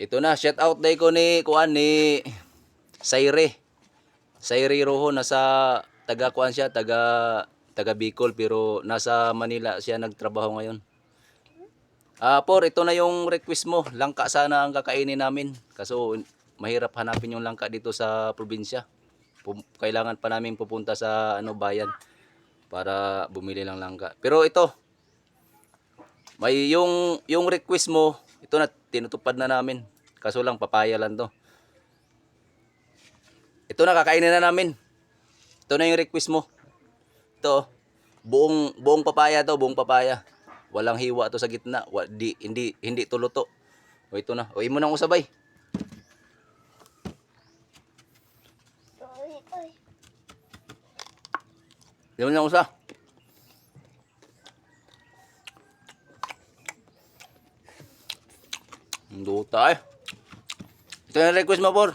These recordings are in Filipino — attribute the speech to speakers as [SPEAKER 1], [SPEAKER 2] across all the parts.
[SPEAKER 1] Ito na, shout out day ko ni kuan ni Sayre. Sayre Rojo, nasa taga kuan siya, taga Bicol, pero nasa Manila siya nagtrabaho ngayon. Por, ito na yung request mo. Langka sana ang kakainin namin. Kaso mahirap hanapin yung langka dito sa probinsya. Kailangan pa namin pupunta sa bayan para bumili ng langka. Pero ito, may yung request mo, ito na tinutupad na namin. Kaso lang papaya lang to. Ito na kakainin na namin. Ito na yung request mo. Ito, buong papaya to, buong papaya. Walang hiwa to sa gitna. Hindi to luto. O ito na. O imo nang usabay. Imo nang usa. Duta eh. Ito na request mo, Por.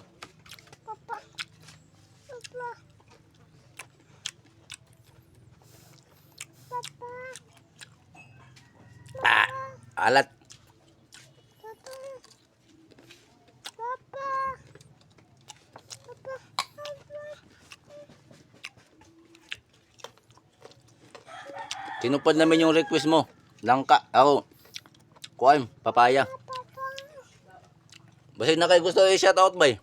[SPEAKER 1] Alat. Tinupad namin yung request mo. Langka. Ako. Kuan, papaya. Basta na kayo gusto i-shout out ba eh?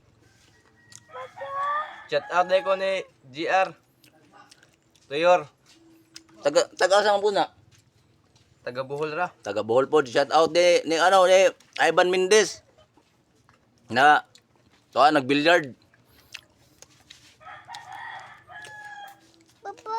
[SPEAKER 2] Shout out day ko ni GR. Tuyor.
[SPEAKER 1] Taga saan po na?
[SPEAKER 2] Taga Bohol ra.
[SPEAKER 1] Taga Bohol po. Shout out ni Ivan Mendez. Na, nag-billiard.
[SPEAKER 3] Papa.